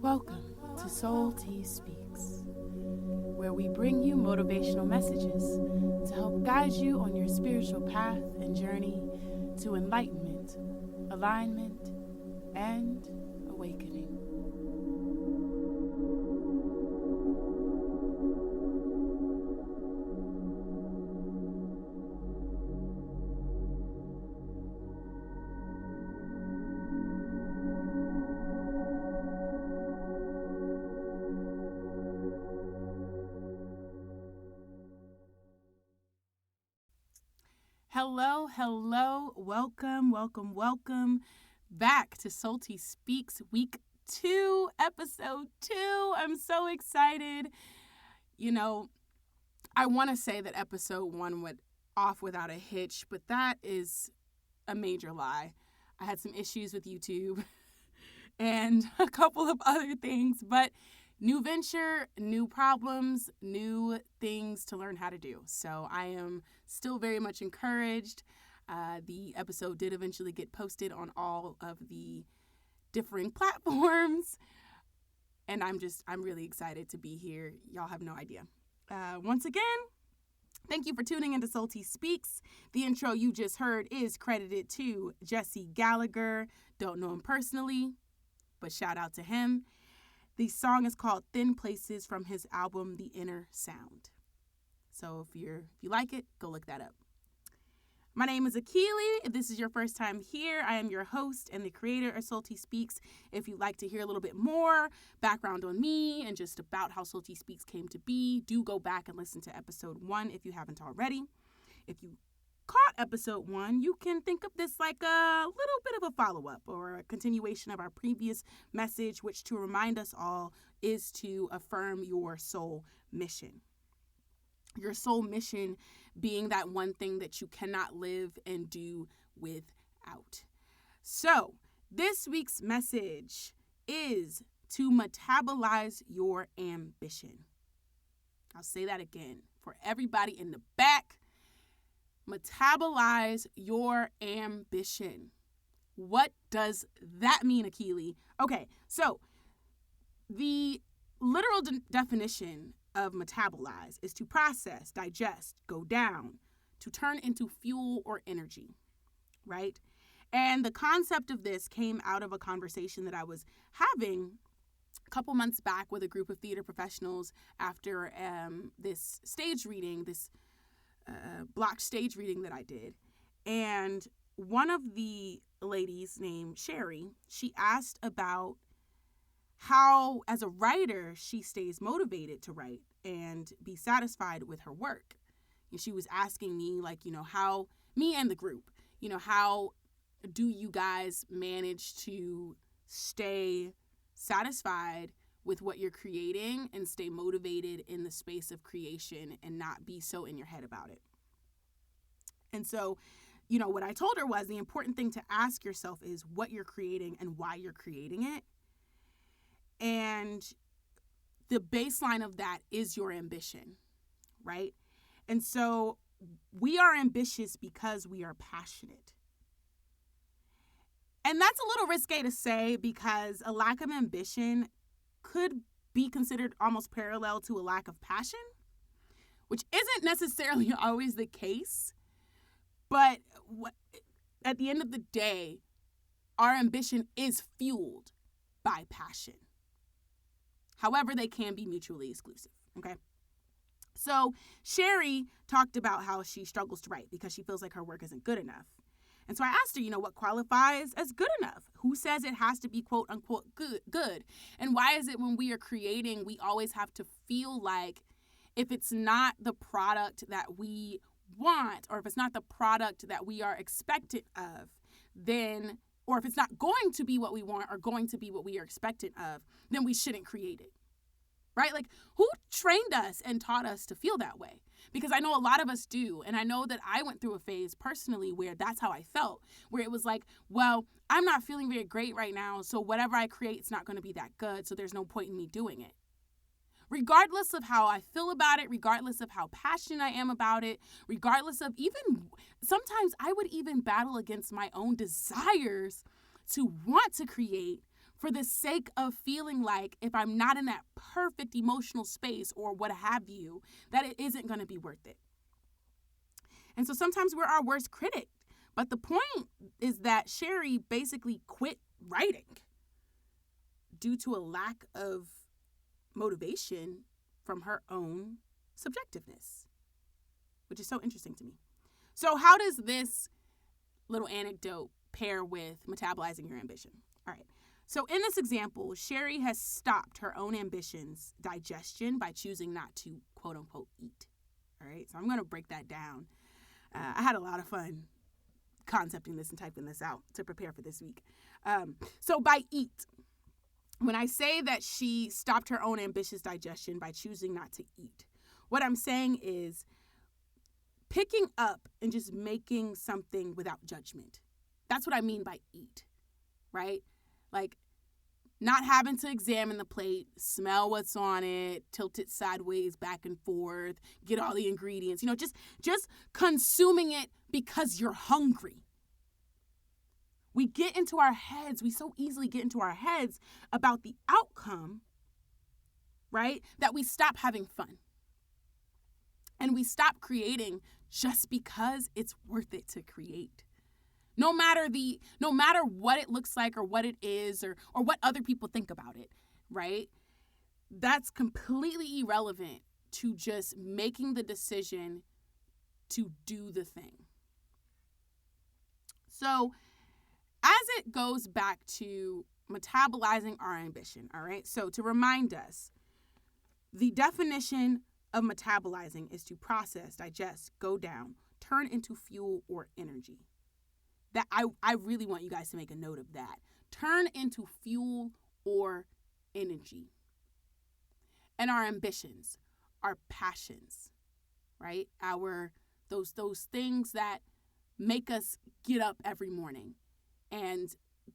Welcome to Soul Tea Speaks, where we bring you motivational messages to help guide you on your spiritual path and journey to enlightenment, alignment, and awakening. Hello. Welcome back to Soul Tea Speaks Week 2, Episode 2. I'm so excited. I want to say that Episode 1 went off without a hitch, but that is a major lie. I had some issues with YouTube and a couple of other things, but new venture, new problems, new things to learn how to do. So I am still very much encouraged. The episode did eventually get posted on all of the differing platforms. And I'm really excited to be here. Y'all have no idea. Once again, thank you for tuning into Soul Tea Speaks. The intro you just heard is credited to Jesse Gallagher. Don't know him personally, but shout out to him. The song is called Thin Places from his album, The Inner Sound. So if you like it, go look that up. My name is Akili. If this is your first time here, I am your host and the creator of Soul Tea Speaks. If you'd like to hear a little bit more background on me and just about how Soul Tea Speaks came to be, do go back and listen to episode 1 if you haven't already. If you caught episode 1, you can think of this like a little bit of a follow-up or a continuation of our previous message, which, to remind us all, is to affirm your soul mission. Your soul mission being that one thing that you cannot live and do without. So, this week's message is to metabolize your ambition. I'll say that again for everybody in the back. Metabolize your ambition. What does that mean, Akili? Okay, so the literal definition of metabolize is to process, digest, go down, to turn into fuel or energy, right? And the concept of this came out of a conversation that I was having a couple months back with a group of theater professionals after this stage reading, this blocked stage reading that I did. And one of the ladies named Sherry, she asked about how, as a writer, she stays motivated to write and be satisfied with her work. And she was asking me, how, me and the group, how do you guys manage to stay satisfied with what you're creating and stay motivated in the space of creation and not be so in your head about it? And so, what I told her was the important thing to ask yourself is what you're creating and why you're creating it. And the baseline of that is your ambition, right? And so we are ambitious because we are passionate. And that's a little risque to say because a lack of ambition could be considered almost parallel to a lack of passion, which isn't necessarily always the case. But at the end of the day, our ambition is fueled by passion. However, they can be mutually exclusive, okay? So Sherry talked about how she struggles to write because she feels like her work isn't good enough. And so I asked her, what qualifies as good enough? Who says it has to be quote unquote good? And why is it when we are creating, we always have to feel like if it's not the product that we want, or if it's not the product that we are expectant of, then, or if it's not going to be what we want or going to be what we are expectant of, then we shouldn't create it, right? Like, who trained us and taught us to feel that way? Because I know a lot of us do, and I know that I went through a phase personally where that's how I felt, where it was like, well, I'm not feeling very great right now, so whatever I create, it's not going to be that good, so there's no point in me doing it. Regardless of how I feel about it, regardless of how passionate I am about it, regardless of even, sometimes I would even battle against my own desires to want to create for the sake of feeling like if I'm not in that perfect emotional space or what have you, that it isn't going to be worth it. And so sometimes we're our worst critic. But the point is that Sherry basically quit writing due to a lack of motivation from her own subjectiveness, which is so interesting to me. So how does this little anecdote pair with metabolizing your ambition? All right. So in this example, Sherry has stopped her own ambition's digestion by choosing not to, quote unquote, eat. All right. So I'm going to break that down. I had a lot of fun concepting this and typing this out to prepare for this week. So by eat, when I say that she stopped her own ambitious digestion by choosing not to eat, what I'm saying is picking up and just making something without judgment. That's what I mean by eat, right? Like not having to examine the plate, smell what's on it, tilt it sideways, back and forth, get all the ingredients, just consuming it because you're hungry. We get into our heads, we so easily get into our heads about the outcome, right? That we stop having fun. And we stop creating just because it's worth it to create. No matter what it looks like or what it is or what other people think about it, right? That's completely irrelevant to just making the decision to do the thing. So as it goes back to metabolizing our ambition, all right? So to remind us, the definition of metabolizing is to process, digest, go down, turn into fuel or energy. That I really want you guys to make a note of that. Turn into fuel or energy. And our ambitions, our passions, right? Those things that make us get up every morning and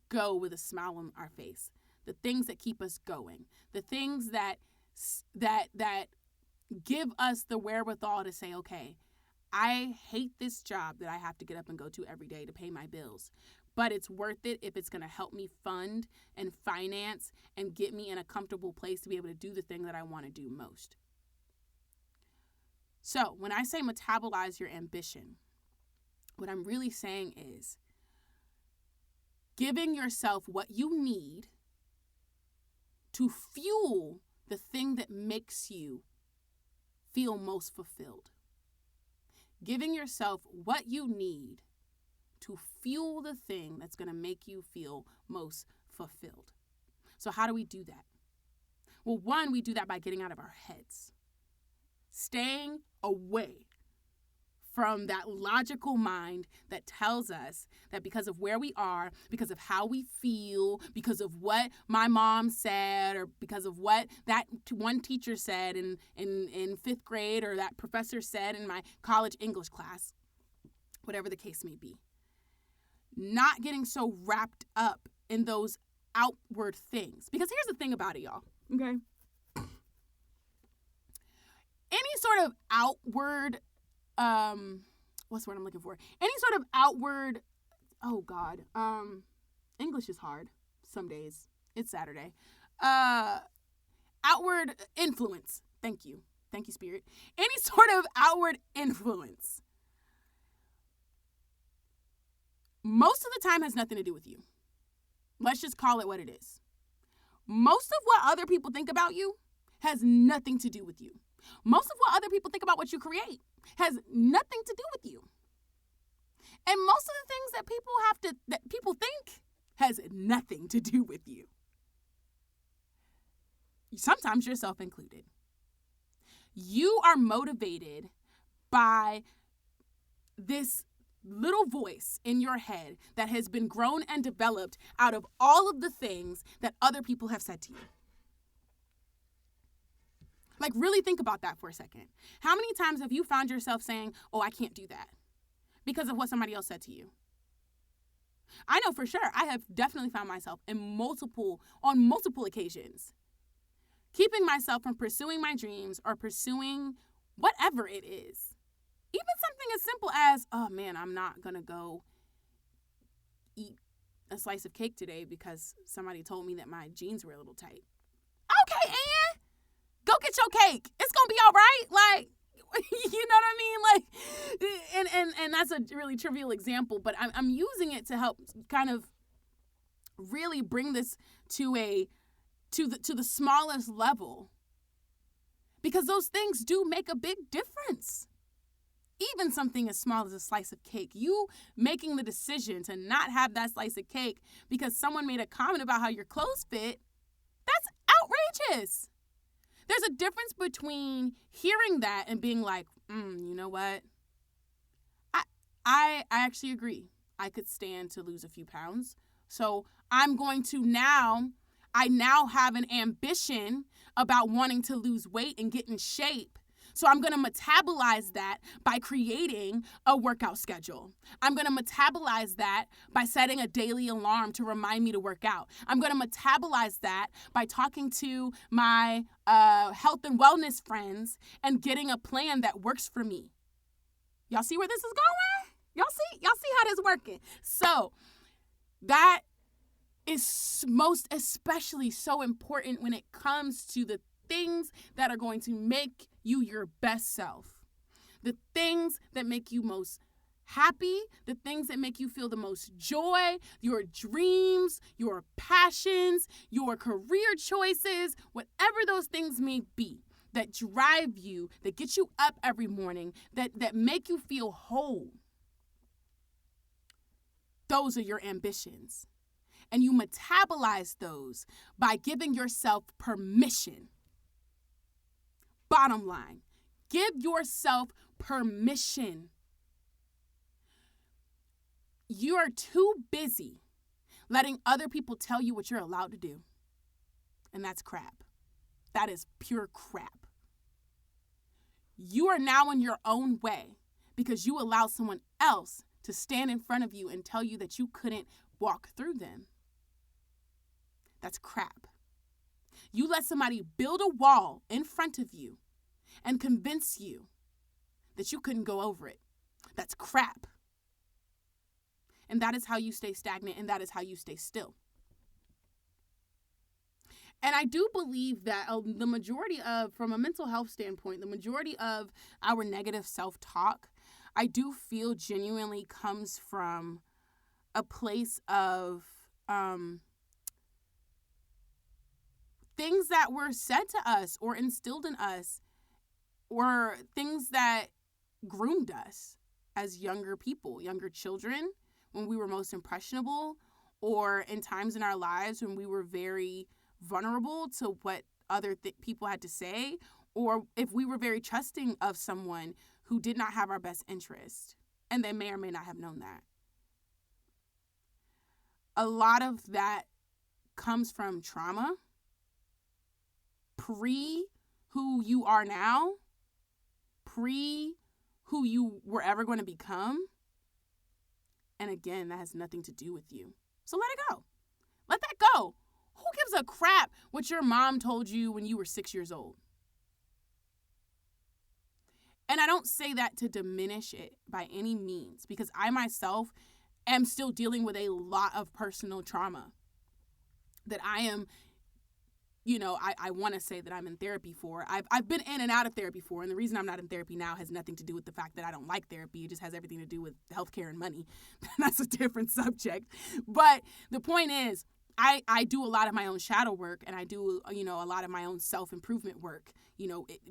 go with a smile on our face. The things that keep us going. The things that give us the wherewithal to say, okay, I hate this job that I have to get up and go to every day to pay my bills, but it's worth it if it's going to help me fund and finance and get me in a comfortable place to be able to do the thing that I want to do most. So when I say metabolize your ambition, what I'm really saying is giving yourself what you need to fuel the thing that makes you feel most fulfilled. Giving yourself what you need to fuel the thing that's going to make you feel most fulfilled. So how do we do that? Well, one, we do that by getting out of our heads. Staying away from that logical mind that tells us that because of where we are, because of how we feel, because of what my mom said, or because of what that one teacher said in fifth grade, or that professor said in my college English class, whatever the case may be. Not getting so wrapped up in those outward things. Because here's the thing about it, y'all, okay? Any sort of outward what's the word I'm looking for? Any sort of outward, English is hard some days. It's Saturday. Outward influence. Thank you. Thank you, Spirit. Any sort of outward influence, most of the time has nothing to do with you. Let's just call it what it is. Most of what other people think about you has nothing to do with you. Most of what other people think about what you create has nothing to do with you. And most of the things that people think has nothing to do with you. Sometimes yourself included. You are motivated by this little voice in your head that has been grown and developed out of all of the things that other people have said to you. Like, really think about that for a second. How many times have you found yourself saying, oh, I can't do that because of what somebody else said to you? I know for sure I have definitely found myself on multiple occasions, keeping myself from pursuing my dreams or pursuing whatever it is. Even something as simple as, oh man, I'm not going to go eat a slice of cake today because somebody told me that my jeans were a little tight. Okay, Ann, go get your cake. It's going to be all right. Like, you know what I mean? Like, and that's a really trivial example, but I'm using it to help kind of really bring this to the smallest level, because those things do make a big difference. Even something as small as a slice of cake, you making the decision to not have that slice of cake because someone made a comment about how your clothes fit, that's outrageous. There's a difference between hearing that and being like, you know what? I actually agree. I could stand to lose a few pounds. So I'm going to I now have an ambition about wanting to lose weight and get in shape. So I'm going to metabolize that by creating a workout schedule. I'm going to metabolize that by setting a daily alarm to remind me to work out. I'm going to metabolize that by talking to my health and wellness friends and getting a plan that works for me. Y'all see where this is going? Y'all see how this is working? So that is most especially so important when it comes to the things that are going to make you your best self. The things that make you most happy, the things that make you feel the most joy, your dreams, your passions, your career choices, whatever those things may be that drive you, that get you up every morning, that make you feel whole. Those are your ambitions. And you metabolize those by giving yourself permission. Bottom line, give yourself permission. You are too busy letting other people tell you what you're allowed to do. And that's crap. That is pure crap. You are now in your own way because you allowed someone else to stand in front of you and tell you that you couldn't walk through them. That's crap. You let somebody build a wall in front of you and convince you that you couldn't go over it. That's crap. And that is how you stay stagnant, and that is how you stay still. And I do believe that the majority of, from a mental health standpoint, the majority of our negative self-talk, I do feel genuinely comes from a place of things that were said to us or instilled in us, or things that groomed us as younger people, younger children, when we were most impressionable, or in times in our lives when we were very vulnerable to what other people had to say, or if we were very trusting of someone who did not have our best interest, and they may or may not have known that. A lot of that comes from trauma, pre who you are now, pre who you were ever going to become. And again, that has nothing to do with you. So let it go. Let that go. Who gives a crap what your mom told you when you were 6 years old? And I don't say that to diminish it by any means, because I myself am still dealing with a lot of personal trauma that I am, I want to say that I'm in therapy for. I've been in and out of therapy for, and the reason I'm not in therapy now has nothing to do with the fact that I don't like therapy. It just has everything to do with healthcare and money. That's a different subject. But the point is, I do a lot of my own shadow work, and I do, a lot of my own self-improvement work,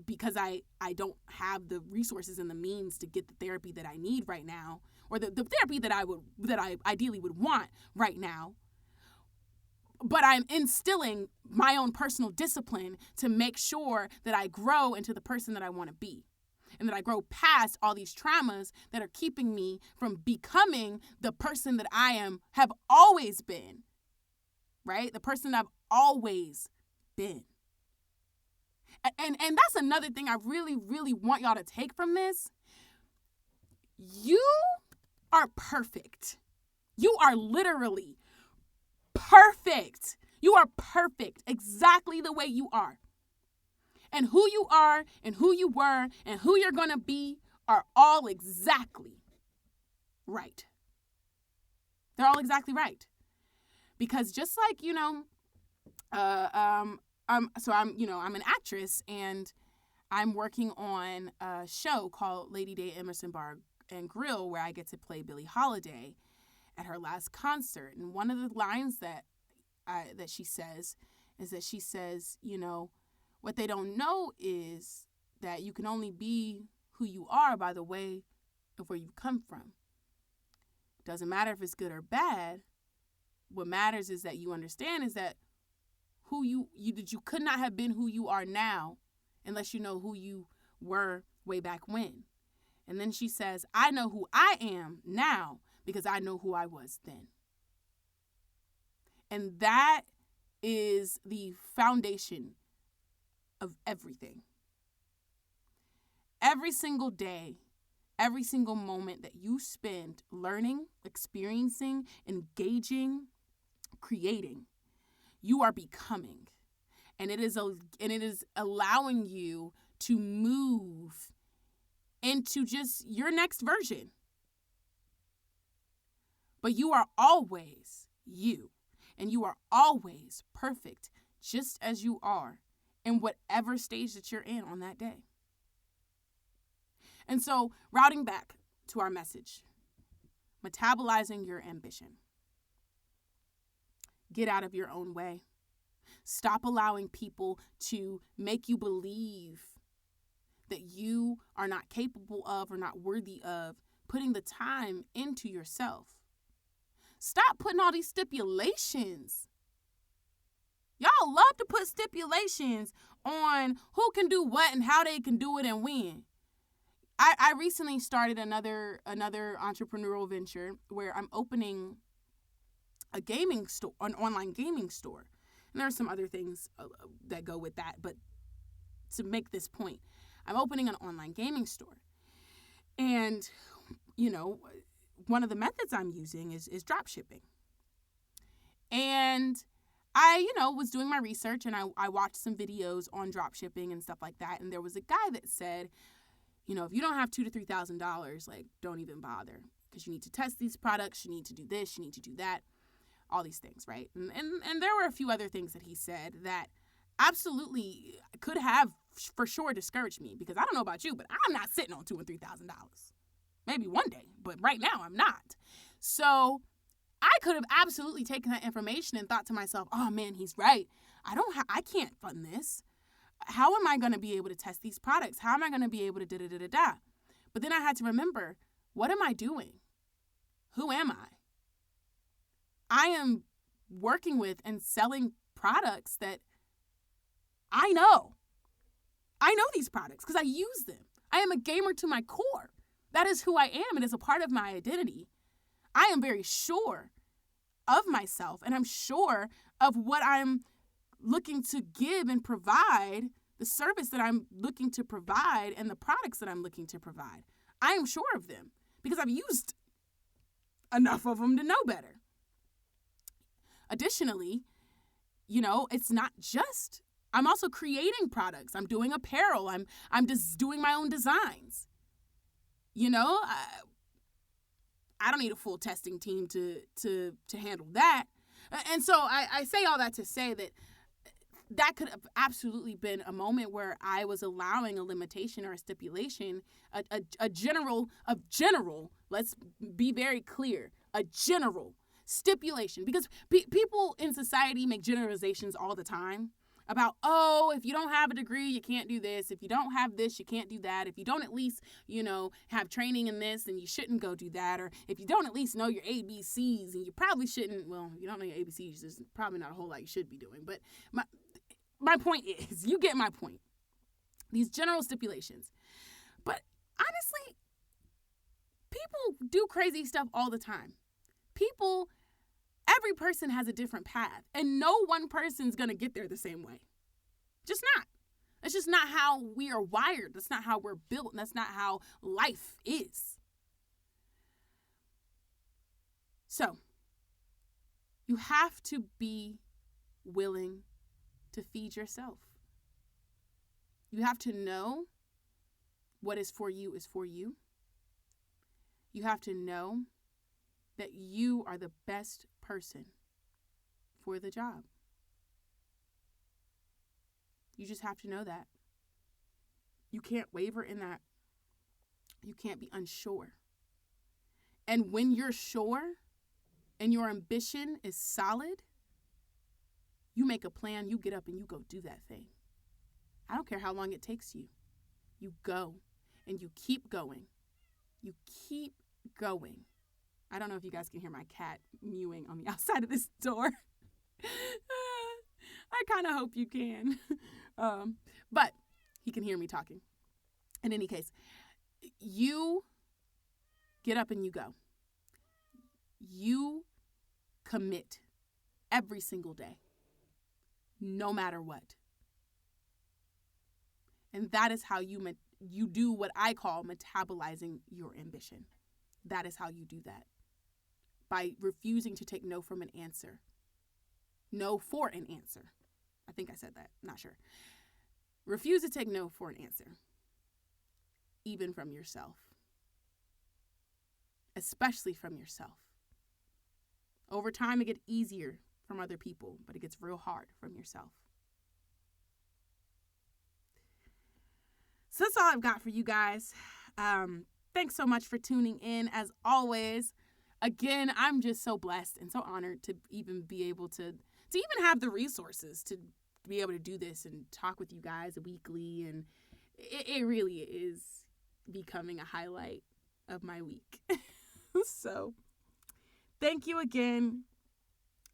because I don't have the resources and the means to get the therapy that I need right now, or the therapy that I ideally would want right now. But I'm instilling my own personal discipline to make sure that I grow into the person that I want to be, and that I grow past all these traumas that are keeping me from becoming the person that have always been, right? The person I've always been. And that's another thing I really, really want y'all to take from this. You are perfect. You are literally perfect. You are perfect exactly the way you are. And who you are and who you were and who you're going to be are all exactly right. They're all exactly right. Because just like, so I'm an actress, and I'm working on a show called Lady Day Emerson Bar and Grill, where I get to play Billie Holiday at her last concert. And one of the lines that she says is that she says, what they don't know is that you can only be who you are by the way of where you've come from. Doesn't matter if it's good or bad. What matters is that you understand is that who you could not have been who you are now unless you know who you were way back when. And then she says, I know who I am now because I know who I was then. And that is the foundation of everything. Every single day, every single moment that you spend learning, experiencing, engaging, creating, you are becoming. And it is allowing you to move into just your next version. But you are always you. And you are always perfect, just as you are, in whatever stage that you're in on that day. And so, routing back to our message, metabolizing your ambition. Get out of your own way. Stop allowing people to make you believe that you are not capable of or not worthy of putting the time into yourself. Stop putting all these stipulations. Y'all love to put stipulations on who can do what and how they can do it and when. I recently started another entrepreneurial venture where I'm opening a gaming store, an online gaming store. And there are some other things that go with that, but to make this point, I'm opening an online gaming store. And, one of the methods I'm using is drop shipping. And I, was doing my research, and I watched some videos on drop shipping and stuff like that. And there was a guy that said, if you don't have $2,000 to $3,000, don't even bother, because you need to test these products. You need to do this. You need to do that. All these things, right? And there were a few other things that he said that absolutely could have for sure discouraged me, because I don't know about you, but I'm not sitting on $2,000 and $3,000. Maybe one day, but right now I'm not. So I could have absolutely taken that information and thought to myself, oh man, he's right. I can't fund this. How am I going to be able to test these products? How am I going to be able to da-da-da-da-da? But then I had to remember, what am I doing? Who am I? I am working with and selling products that I know. I know these products because I use them. I am a gamer to my core. That is who I am. It is a part of my identity. I am very sure of myself, and I'm sure of what I'm looking to give and provide, the service that I'm looking to provide, and the products that I'm looking to provide. I am sure of them because I've used enough of them to know better. Additionally, it's not just, I'm also creating products. I'm doing apparel. I'm just doing my own designs. I don't need a full testing team to handle that. And so I say all that to say that could have absolutely been a moment where I was allowing a limitation or a stipulation, a general, let's be very clear, a general stipulation. Because people in society make generalizations all the time about, if you don't have a degree, you can't do this. If you don't have this, you can't do that. If you don't at least, have training in this, then you shouldn't go do that. Or if you don't at least know your ABCs, and you probably shouldn't, you don't know your ABCs, there's probably not a whole lot you should be doing. But my point is, you get my point. These general stipulations. But honestly, people do crazy stuff all the time. Every person has a different path, and no one person's going to get there the same way. Just not. That's just not how we are wired. That's not how we're built. And that's not how life is. So, you have to be willing to feed yourself. You have to know what is for you is for you. You have to know that you are the best person for the job. You just have to know that. You can't waver in that. You can't be unsure. And when you're sure and your ambition is solid, you make a plan, you get up and you go do that thing. I don't care how long it takes you. You go and you keep going. You keep going. I don't know if you guys can hear my cat mewing on the outside of this door. I kind of hope you can. But he can hear me talking. In any case, you get up and you go. You commit every single day, no matter what. And that is how you do what I call metabolizing your ambition. That is how you do that. By refusing to take no from an answer. No for an answer. I think I said that. Not sure. Refuse to take no for an answer. Even from yourself. Especially from yourself. Over time, it gets easier from other people, but it gets real hard from yourself. So that's all I've got for you guys. Thanks so much for tuning in. As always, again, I'm just so blessed and so honored to even be able to even have the resources to be able to do this and talk with you guys weekly. And it really is becoming a highlight of my week. So thank you again.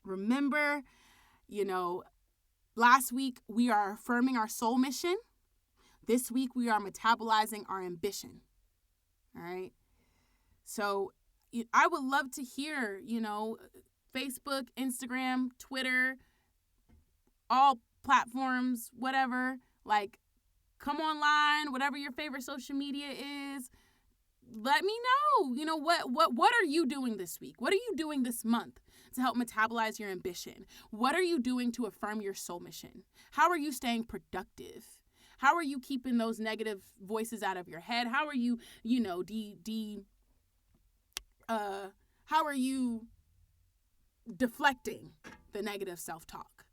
Remember, last week we are affirming our soul mission. This week we are metabolizing our ambition. All right. So I would love to hear, Facebook, Instagram, Twitter, all platforms, whatever, like come online, whatever your favorite social media is. Let me know, what are you doing this week? What are you doing this month to help metabolize your ambition? What are you doing to affirm your soul mission? How are you staying productive? How are you keeping those negative voices out of your head? How are you, how are you deflecting the negative self-talk?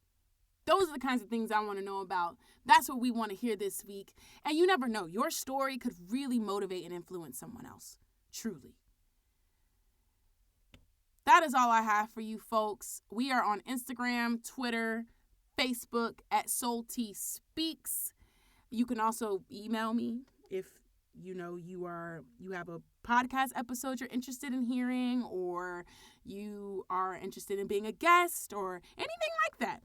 Those are the kinds of things I want to know about. That's what we want to hear this week. And you never know. Your story could really motivate and influence someone else. Truly. That is all I have for you folks. We are on Instagram, Twitter, Facebook at Soul Tea Speaks. You can also email me if you have a podcast episode you're interested in hearing, or you are interested in being a guest or anything like that.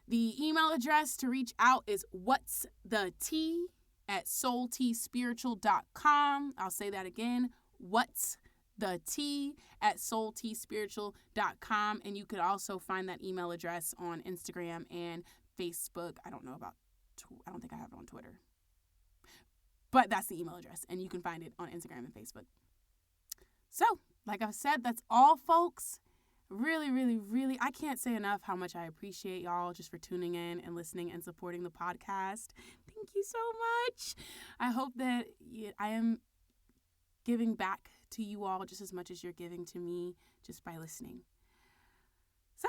The email address to reach out is whatsthetea@soulteaspiritual.com. I'll say that again. whatsthetea@soulteaspiritual.com. And you could also find that email address on Instagram and Facebook. I don't think I have it on Twitter. But that's the email address. And you can find it on Instagram and Facebook. So, like I've said, that's all, folks. Really, really, really, I can't say enough how much I appreciate y'all just for tuning in and listening and supporting the podcast. Thank you so much. I hope that I am giving back to you all just as much as you're giving to me just by listening. So,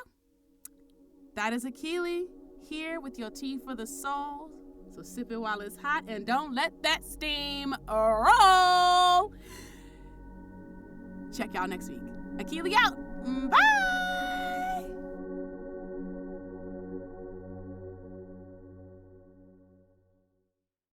that is Akili here with your tea for the soul. So sip it while it's hot and don't let that steam roll. Check y'all next week. Akili out. Bye.